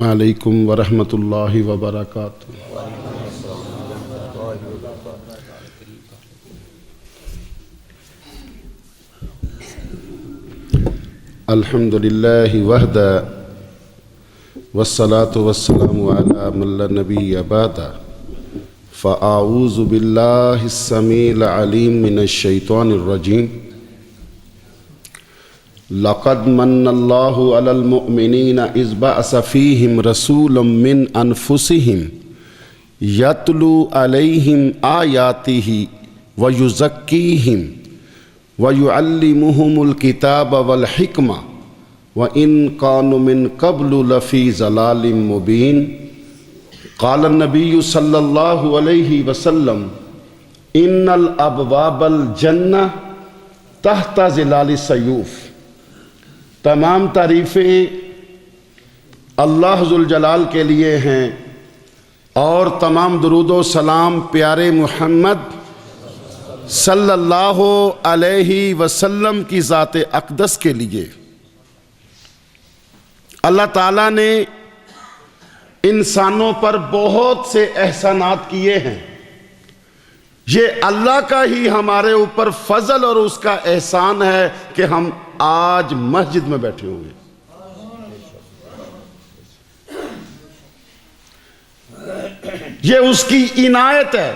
علیکم ورحمۃ اللہ وبرکاتہ۔ الحمد للہ وحدہ والصلاة والسلام علی من لا نبی بعدہ، فاعوذ باللہ السمیع العلیم من الشیطان الرجیم۔ لقد من اللہ علی المؤمنین اذ بعث فیہم رسولا من انفسہم یتلو علیہم آیاتہ ویزکیہم ویعلمہم الکتاب والحکمہ وإن كانوا من قبل لفی ضلال مبین۔ قال النبی صلی اللہ علیہ وسلم ان الابواب الجنہ تحت ظلال السیوف۔ تمام تعریفیں اللہ ذوالجلال کے لیے ہیں اور تمام درود و سلام پیارے محمد صلی اللہ علیہ وسلم کی ذات اقدس کے لیے۔ اللہ تعالیٰ نے انسانوں پر بہت سے احسانات کیے ہیں، یہ اللہ کا ہی ہمارے اوپر فضل اور اس کا احسان ہے کہ ہم آج مسجد میں بیٹھے ہوئے۔ یہ اس کی عنایت ہے۔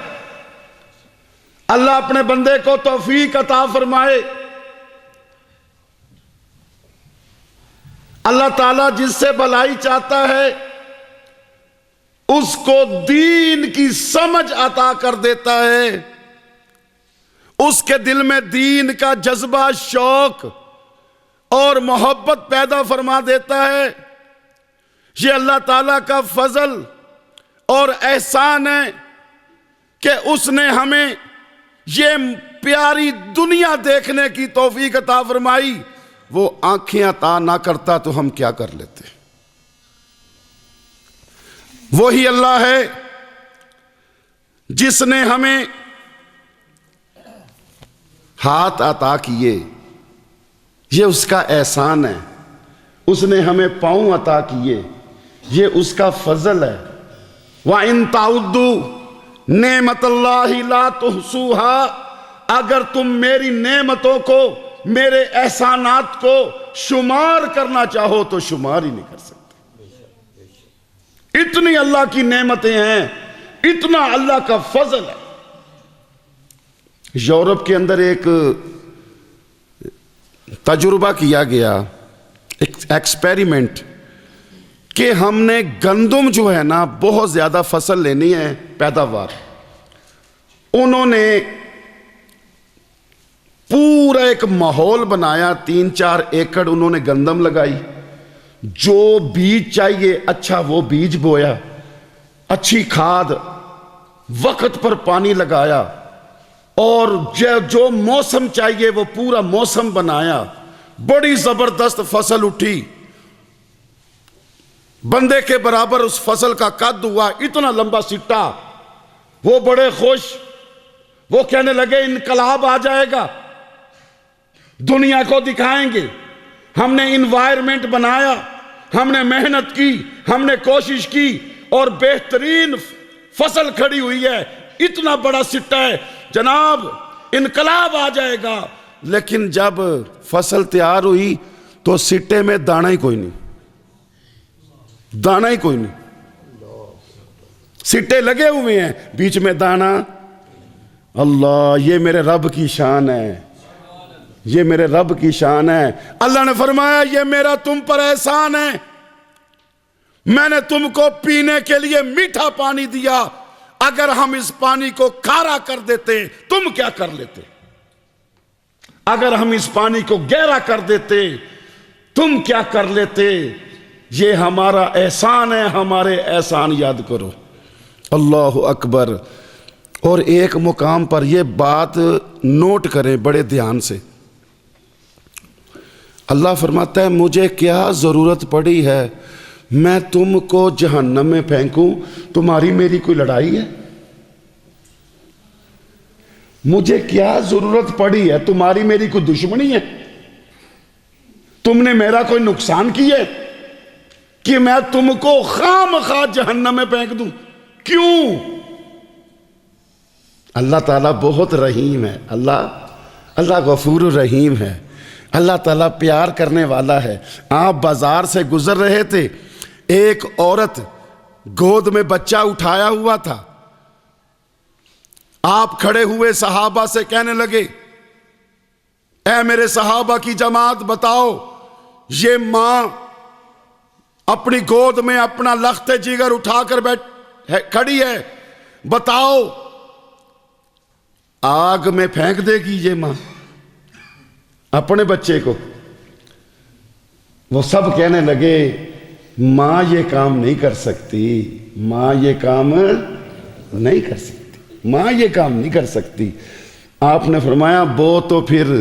اللہ اپنے بندے کو توفیق عطا فرمائے۔ اللہ تعالیٰ جس سے بھلائی چاہتا ہے اس کو دین کی سمجھ عطا کر دیتا ہے، اس کے دل میں دین کا جذبہ، شوق اور محبت پیدا فرما دیتا ہے۔ یہ اللہ تعالیٰ کا فضل اور احسان ہے کہ اس نے ہمیں یہ پیاری دنیا دیکھنے کی توفیق عطا فرمائی۔ وہ آنکھیں عطا نہ کرتا تو ہم کیا کر لیتے؟ وہی اللہ ہے جس نے ہمیں ہاتھ عطا کیے، یہ اس کا احسان ہے۔ اس نے ہمیں پاؤں عطا کیے، یہ اس کا فضل ہے۔ وَإِن تَعُدُّوا نِعْمَتَ اللَّهِ لَا تُحْصُوهَا، اگر تم میری نعمتوں کو، میرے احسانات کو شمار کرنا چاہو تو شمار ہی نہیں کر سکتے۔ اتنی اللہ کی نعمتیں ہیں، اتنا اللہ کا فضل ہے۔ یورپ کے اندر ایک تجربہ کیا گیا، ایک ایکسپیریمنٹ، کہ ہم نے گندم جو ہے نا بہت زیادہ فصل لینی ہے، پیداوار۔ انہوں نے پورا ایک ماحول بنایا، 3-4 ایکڑ انہوں نے گندم لگائی، جو بیج چاہیے اچھا وہ بیج بویا، اچھی کھاد، وقت پر پانی لگایا، اور جو موسم چاہیے وہ پورا موسم بنایا۔ بڑی زبردست فصل اٹھی، بندے کے برابر اس فصل کا قد ہوا، اتنا لمبا سٹا۔ وہ بڑے خوش، وہ کہنے لگے انقلاب آ جائے گا، دنیا کو دکھائیں گے، ہم نے انوائرمنٹ بنایا، ہم نے محنت کی، ہم نے کوشش کی، اور بہترین فصل کھڑی ہوئی ہے، اتنا بڑا سٹا ہے، جناب انقلاب آ جائے گا۔ لیکن جب فصل تیار ہوئی تو سٹے میں دانا ہی کوئی نہیں، دانا ہی کوئی نہیں۔ سٹے لگے ہوئے ہیں، بیچ میں دانا۔ اللہ، یہ میرے رب کی شان ہے، یہ میرے رب کی شان ہے۔ اللہ نے فرمایا یہ میرا تم پر احسان ہے، میں نے تم کو پینے کے لیے میٹھا پانی دیا، اگر ہم اس پانی کو کھارا کر دیتے تم کیا کر لیتے؟ اگر ہم اس پانی کو گہرا کر دیتے تم کیا کر لیتے؟ یہ ہمارا احسان ہے، ہمارے احسان یاد کرو۔ اللہ اکبر۔ اور ایک مقام پر یہ بات نوٹ کریں بڑے دھیان سے۔ اللہ فرماتا ہے مجھے کیا ضرورت پڑی ہے میں تم کو جہنم میں پھینکوں؟ تمہاری میری کوئی لڑائی ہے؟ مجھے کیا ضرورت پڑی ہے؟ تمہاری میری کوئی دشمنی ہے؟ تم نے میرا کوئی نقصان کیا ہے؟ کہ میں تم کو خام خواہ جہنم میں پھینک دوں؟ کیوں؟ اللہ تعالیٰ بہت رحیم ہے، اللہ غفور الرحیم ہے، اللہ تعالیٰ پیار کرنے والا ہے۔ آپ بازار سے گزر رہے تھے، ایک عورت گود میں بچہ اٹھایا ہوا تھا، آپ کھڑے ہوئے صحابہ سے کہنے لگے، اے میرے صحابہ کی جماعت، بتاؤ یہ ماں اپنی گود میں اپنا لخت جگر اٹھا کر کھڑی ہے، بتاؤ آگ میں پھینک دے گی یہ ماں اپنے بچے کو؟ وہ سب کہنے لگے ماں یہ کام نہیں کر سکتی، ماں یہ کام نہیں کر سکتی، ماں یہ کام نہیں کر سکتی۔ آپ نے فرمایا وہ تو پھر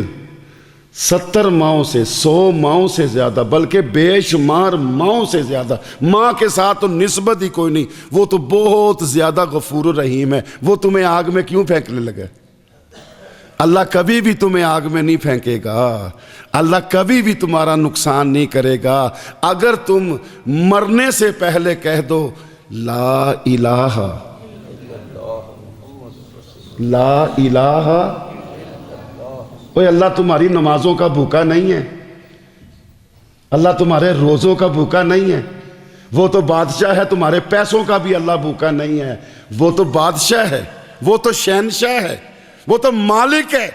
70 ماؤں سے 100 ماؤں سے زیادہ، بلکہ بے شمار ماؤں سے زیادہ، ماں کے ساتھ تو نسبت ہی کوئی نہیں، وہ تو بہت زیادہ غفور الرحیم ہے، وہ تمہیں آگ میں کیوں پھینکنے لگا؟ اللہ کبھی بھی تمہیں آگ میں نہیں پھینکے گا، اللہ کبھی بھی تمہارا نقصان نہیں کرے گا اگر تم مرنے سے پہلے کہہ دو لا الہ لا الہ۔ اوہ اللہ تمہاری نمازوں کا بھوکا نہیں ہے، اللہ تمہارے روزوں کا بھوکا نہیں ہے، وہ تو بادشاہ ہے، تمہارے پیسوں کا بھی اللہ بھوکا نہیں ہے، وہ تو بادشاہ ہے، وہ تو شہنشاہ ہے، وہ تو مالک ہے،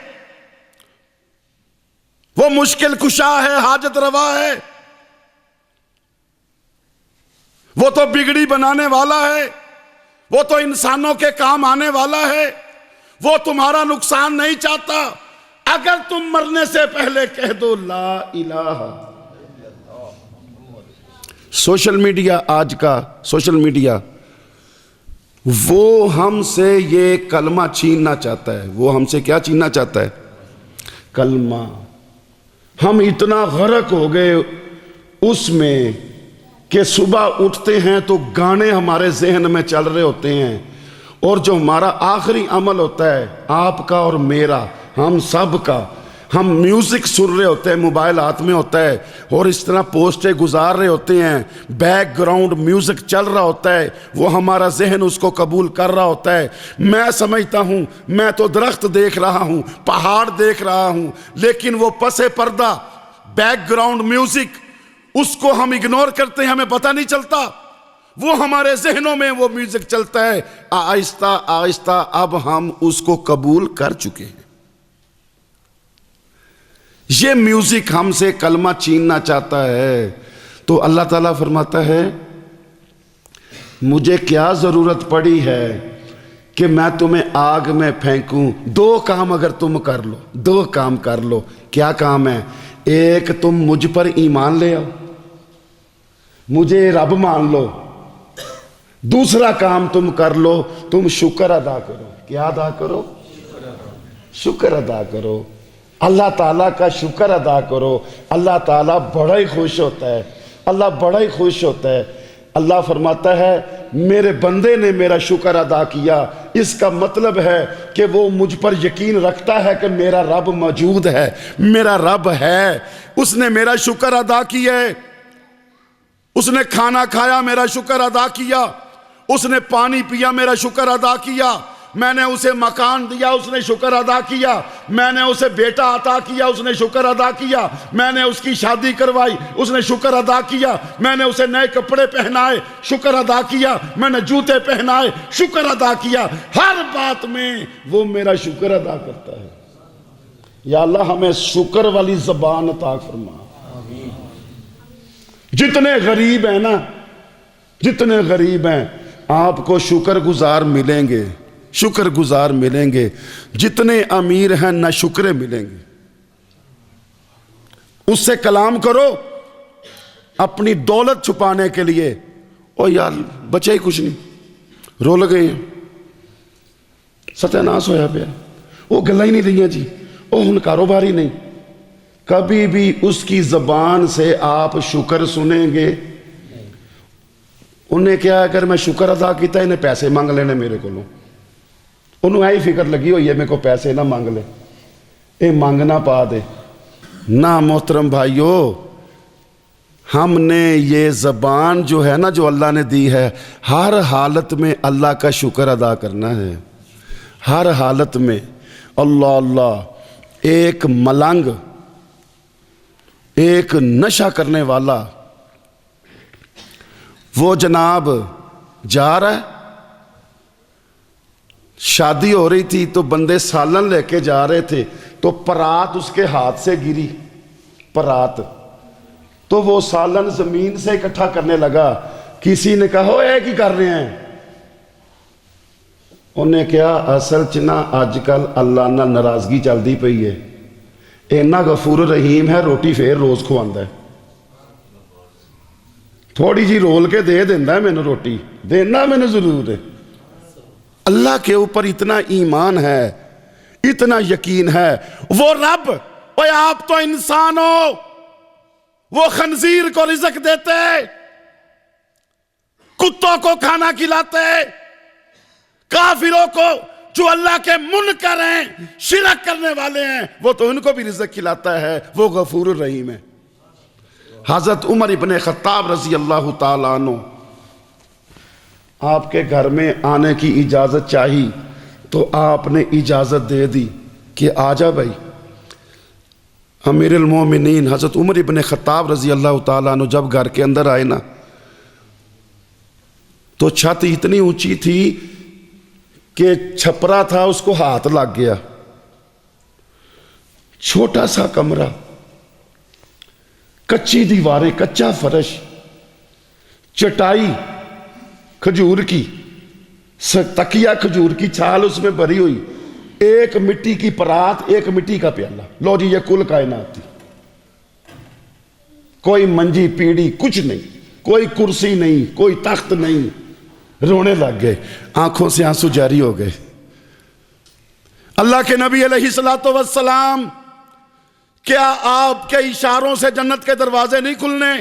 وہ مشکل کشا ہے، حاجت روا ہے، وہ تو بگڑی بنانے والا ہے، وہ تو انسانوں کے کام آنے والا ہے، وہ تمہارا نقصان نہیں چاہتا اگر تم مرنے سے پہلے کہہ دو لا الہ۔ سوشل میڈیا، آج کا سوشل میڈیا وہ ہم سے یہ کلمہ چھیننا چاہتا ہے، وہ ہم سے کیا چھیننا چاہتا ہے؟ کلمہ۔ ہم اتنا غرق ہو گئے اس میں کہ صبح اٹھتے ہیں تو گانے ہمارے ذہن میں چل رہے ہوتے ہیں، اور جو ہمارا آخری عمل ہوتا ہے آپ کا اور میرا، ہم سب کا، ہم میوزک سن رہے ہوتے ہیں، موبائل ہاتھ میں ہوتا ہے اور اس طرح پوسٹیں گزار رہے ہوتے ہیں، بیک گراؤنڈ میوزک چل رہا ہوتا ہے، وہ ہمارا ذہن اس کو قبول کر رہا ہوتا ہے۔ میں سمجھتا ہوں میں تو درخت دیکھ رہا ہوں، پہاڑ دیکھ رہا ہوں، لیکن وہ پس پردہ بیک گراؤنڈ میوزک، اس کو ہم اگنور کرتے ہیں، ہمیں پتہ نہیں چلتا، وہ ہمارے ذہنوں میں وہ میوزک چلتا ہے، آہستہ آہستہ اب ہم اس کو قبول کر چکے ہیں۔ یہ میوزک ہم سے کلمہ چھیننا چاہتا ہے، تو اللہ تعالیٰ فرماتا ہے مجھے کیا ضرورت پڑی ہے کہ میں تمہیں آگ میں پھینکوں؟ 2 کام اگر تم کر لو، 2 کام کر لو۔ کیا کام ہے؟ ایک، تم مجھ پر ایمان لے آؤ، مجھے رب مان لو۔ دوسرا کام تم کر لو، تم شکر ادا کرو۔ کیا ادا کرو؟ شکر ادا کرو، اللہ تعالیٰ کا شکر ادا کرو۔ اللہ تعالیٰ بڑا ہی خوش ہوتا ہے، اللہ بڑا ہی خوش ہوتا ہے۔ اللہ فرماتا ہے میرے بندے نے میرا شکر ادا کیا، اس کا مطلب ہے کہ وہ مجھ پر یقین رکھتا ہے کہ میرا رب موجود ہے، میرا رب ہے، اس نے میرا شکر ادا کیا ہے، اس نے کھانا کھایا میرا شکر ادا کیا، اس نے پانی پیا میرا شکر ادا کیا، میں نے اسے مکان دیا اس نے شکر ادا کیا، میں نے اسے بیٹا عطا کیا اس نے شکر ادا کیا، میں نے اس کی شادی کروائی اس نے شکر ادا کیا، میں نے اسے نئے کپڑے پہنائے شکر ادا کیا، میں نے جوتے پہنائے شکر ادا کیا، ہر بات میں وہ میرا شکر ادا کرتا ہے۔ یا اللہ ہمیں شکر والی زبان عطا فرما۔ جتنے غریب ہیں نا، جتنے غریب ہیں آپ کو شکر گزار ملیں گے، شکر گزار ملیں گے، جتنے امیر ہیں نہ شکرے ملیں گے۔ اس سے کلام کرو اپنی دولت چھپانے کے لیے، او یار بچے ہی کچھ نہیں، رو لگے ہیں، ستیہ ناس ہویا پیا، وہ گلہ ہی نہیں رہی جی، او ہن کاروبار ہی نہیں۔ کبھی بھی اس کی زبان سے آپ شکر سنیں گے؟ انہیں کیا اگر میں شکر ادا کیتا انہیں پیسے مانگ لینے میرے کو، انہوں ایہی فکر لگی ہوئی ہے میرے کو پیسے نہ مانگ لے، اے مانگنا پا دے۔ نہ محترم بھائیو، ہم نے یہ زبان جو ہے نا جو اللہ نے دی ہے، ہر حالت میں اللہ کا شکر ادا کرنا ہے، ہر حالت میں۔ اللہ اللہ، ایک ملنگ، ایک نشہ کرنے والا، وہ جناب جا رہا ہے، شادی ہو رہی تھی تو بندے سالن لے کے جا رہے تھے، تو پرات اس کے ہاتھ سے گری، پرات، تو وہ سالن زمین سے اکٹھا کرنے لگا۔ کسی نے کہا اے کی کر رہے ہیں؟ انہیں کیا اصل چنا آج کل اللہ نہ ناراضگی چلتی پئی ہے، اینا غفور رحیم ہے، روٹی پھر روز کھواندا ہے، تھوڑی جی رول کے دے دینا ہے، میں نے روٹی دینا میں نے ضرور ہے۔ اللہ کے اوپر اتنا ایمان ہے، اتنا یقین ہے، وہ رب، اوے آپ تو انسان ہو، وہ خنزیر کو رزق دیتے، کتوں کو کھانا کھلاتے، کافروں کو جو اللہ کے منکر ہیں، شرک کرنے والے ہیں، وہ تو ان کو بھی رزق کھلاتا ہے، وہ غفور الرحیم ہے۔ حضرت عمر ابن خطاب رضی اللہ تعالیٰ عنہ آپ کے گھر میں آنے کی اجازت چاہی تو آپ نے اجازت دے دی کہ آجا بھائی۔ امیر المومنین حضرت عمر ابن خطاب رضی اللہ تعالیٰ عنہ جب گھر کے اندر آئے نا تو چھت اتنی اونچی تھی کہ چھپرا تھا اس کو ہاتھ لگ گیا، چھوٹا سا کمرہ، کچی دیواریں، کچا فرش، چٹائی کھجور کی، تکیہ کھجور کی چھال اس میں بھری ہوئی، ایک مٹی کی پرات، ایک مٹی کا پیالہ، لو جی یہ کل کائنات تھی، کوئی منجی پیڑی کچھ نہیں، کوئی کرسی نہیں، کوئی تخت نہیں۔ رونے لگ گئے، آنکھوں سے آنسو جاری ہو گئے۔ اللہ کے نبی علیہ السلام، کیا آپ کے اشاروں سے جنت کے دروازے نہیں کھلنے؟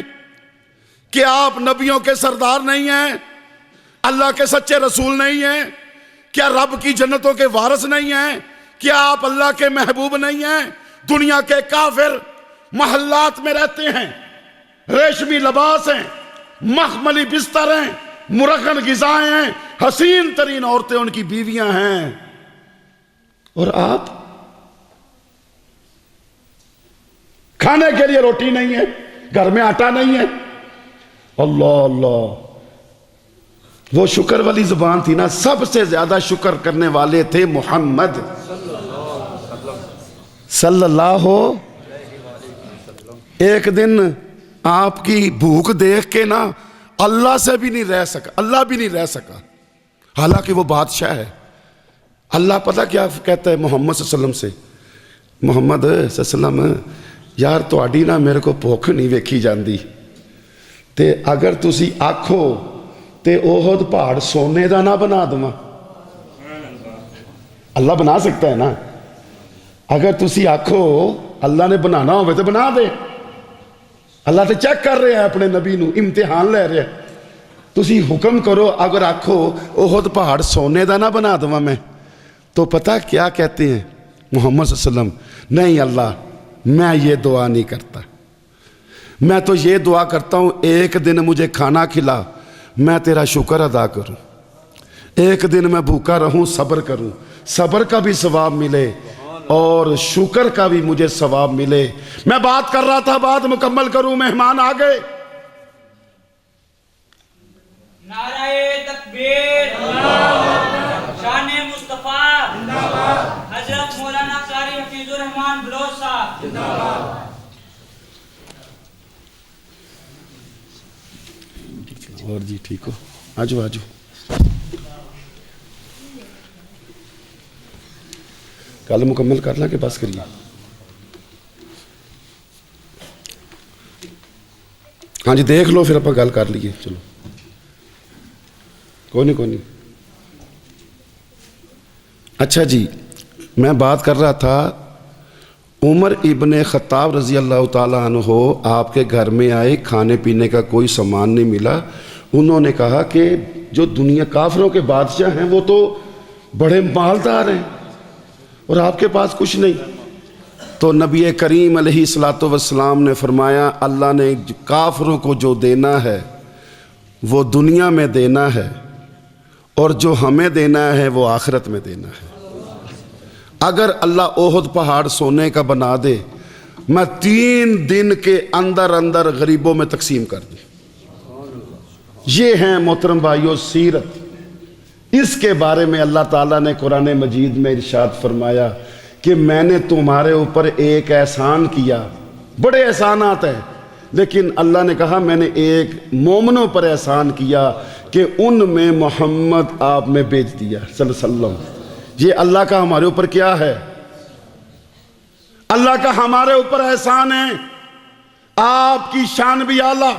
کیا آپ نبیوں کے سردار نہیں ہیں؟ اللہ کے سچے رسول نہیں ہیں؟ کیا رب کی جنتوں کے وارث نہیں ہیں؟ کیا آپ اللہ کے محبوب نہیں ہیں؟ دنیا کے کافر محلات میں رہتے ہیں، ریشمی لباس ہیں، مخملی بستر ہیں، مرغن غذائیں ہیں، حسین ترین عورتیں ان کی بیویاں ہیں، اور آپ کھانے کے لیے روٹی نہیں ہے، گھر میں آٹا نہیں ہے۔ اللہ اللہ، وہ شکر والی زبان تھی نا، سب سے زیادہ شکر کرنے والے تھے محمد صلی اللہ علیہ وسلم۔ ایک دن آپ کی بھوک دیکھ کے نا اللہ سے بھی نہیں رہ سکا، اللہ بھی نہیں رہ سکا، حالانکہ وہ بادشاہ ہے۔ اللہ پتہ کیا کہتا ہے محمد صلی اللہ علیہ وسلم سے؟ محمد صلی اللہ علیہ وسلم، یار تہاڈی نا میرے کو بھوک نہیں ویکھی جاندی، تے اگر تسی آکھو تے احد پہاڑ سونے دا نہ بنا دوں۔ اللہ بنا سکتا ہے نا، اگر تسی آکھو اللہ نے بنانا ہوئے تو بنا دے۔ اللہ تے چیک کر رہے ہیں اپنے نبی نو، امتحان لے رہے ہیں۔ تسی حکم کرو، اگر آکھو احد پہاڑ سونے دا نہ بنا دوں میں، تو پتہ کیا کہتے ہیں محمد صلی اللہ علیہ وسلم؟ نہیں اللہ، میں یہ دعا نہیں کرتا، میں تو یہ دعا کرتا ہوں ایک دن مجھے کھانا کھلا، میں تیرا شکر ادا کروں، ایک دن میں بھوکا رہوں، صبر کروں، صبر کا بھی ثواب ملے اور شکر کا بھی مجھے ثواب ملے۔ میں بات کر رہا تھا، بات مکمل کروں، مہمان آ گئے۔ نعرہ تکبیر، شان مصطفیٰ، حضرت مولانا قاری حفیظ الرحمان بلوچ صاحب۔ اور جی ٹھیک ہو؟ آجو آجو۔ گل مکمل کر لاں کہ بس کریے؟ ہاں جی دیکھ لو پھر آپ گل کر لیے، چلو کوئی نہیں۔ اچھا جی، میں بات کر رہا تھا، عمر ابن خطاب رضی اللہ تعالیٰ عنہ آپ کے گھر میں آئے، کھانے پینے کا کوئی سامان نہیں ملا۔ انہوں نے کہا کہ جو دنیا کافروں کے بادشاہ ہیں وہ تو بڑے مالدار ہیں اور آپ کے پاس کچھ نہیں۔ تو نبی کریم علیہ الصلوۃ والسلام نے فرمایا اللہ نے کافروں کو جو دینا ہے وہ دنیا میں دینا ہے اور جو ہمیں دینا ہے وہ آخرت میں دینا ہے۔ اگر اللہ احد پہاڑ سونے کا بنا دے میں 3 دن کے اندر اندر غریبوں میں تقسیم کر دوں۔ یہ ہیں محترم بھائیو سیرت۔ اس کے بارے میں اللہ تعالیٰ نے قرآن مجید میں ارشاد فرمایا کہ میں نے تمہارے اوپر ایک احسان کیا، بڑے احسانات ہیں، لیکن اللہ نے کہا میں نے ایک مومنوں پر احسان کیا کہ ان میں محمد آپ میں بھیج دیا صلی اللہ علیہ وسلم۔ یہ اللہ کا ہمارے اوپر کیا ہے؟ اللہ کا ہمارے اوپر احسان ہے۔ آپ کی شان بھی اعلیٰ،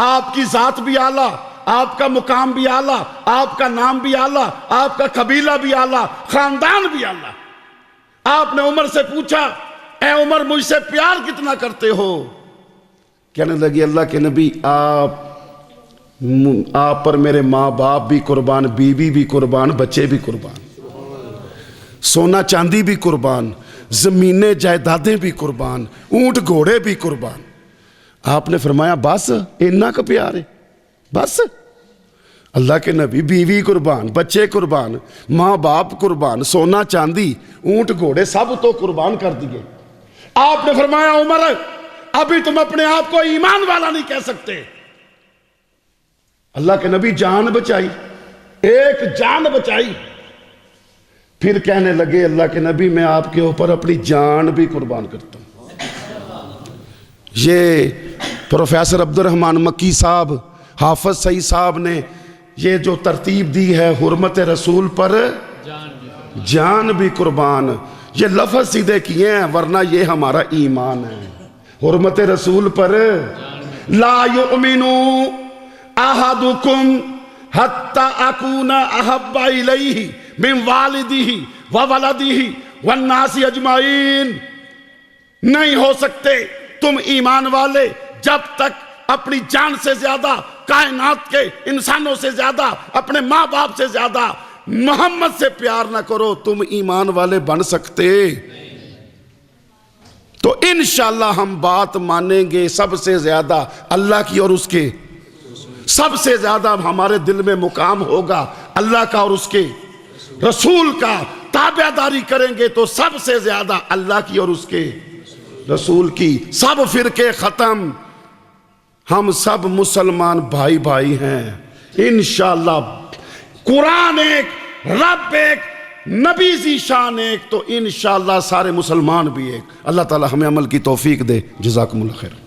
آپ کی ذات بھی اعلیٰ، آپ کا مقام بھی اعلیٰ، آپ کا نام بھی اعلیٰ، آپ کا قبیلہ بھی اعلیٰ، خاندان بھی اعلیٰ۔ آپ نے عمر سے پوچھا اے عمر مجھ سے پیار کتنا کرتے ہو؟ کہنے لگی اللہ کے نبی آپ پر میرے ماں باپ بھی قربان، بیوی بھی قربان، بچے بھی قربان، سونا چاندی بھی قربان، زمینیں جائیدادیں بھی قربان، اونٹ گھوڑے بھی قربان۔ آپ نے فرمایا بس اتنا کا پیار ہے؟ بس؟ اللہ کے نبی بیوی قربان، بچے قربان، ماں باپ قربان، سونا چاندی، اونٹ گھوڑے سب تو قربان کر دیے۔ آپ نے فرمایا عمر ابھی تم اپنے آپ کو ایمان والا نہیں کہہ سکتے۔ اللہ کے نبی جان بچائی، ایک جان بچائی، پھر کہنے لگے اللہ کے نبی میں آپ کے اوپر اپنی جان بھی قربان کرتا ہوں۔ یہ پروفیسر عبد الرحمن مکی صاحب، حافظ سعید صاحب نے یہ جو ترتیب دی ہے حرمت رسول پر جان بھی قربان، یہ لفظ سیدھے کیے ہیں ورنہ یہ ہمارا ایمان ہے۔ حرمت رسول پر لا یؤمنو احدکم حتی اکون احب الیہ من والدہ وولدہ والناس اجمعین، نہیں ہو سکتے تم ایمان والے جب تک اپنی جان سے زیادہ، کائنات کے انسانوں سے زیادہ، اپنے ماں باپ سے زیادہ محمد سے پیار نہ کرو، تم ایمان والے بن سکتے؟ تو انشاءاللہ ہم بات مانیں گے سب سے زیادہ اللہ کی اور اس کے، سب سے زیادہ ہمارے دل میں مقام ہوگا اللہ کا اور اس کے رسول کا، تابعداری کریں گے تو سب سے زیادہ اللہ کی اور اس کے رسول کی۔ سب فرقے ختم، ہم سب مسلمان بھائی بھائی ہیں انشاءاللہ۔ قرآن ایک، رب ایک، نبی ذی شان ایک، تو انشاءاللہ سارے مسلمان بھی ایک۔ اللہ تعالی ہمیں عمل کی توفیق دے۔ جزاکم اللہ خیر۔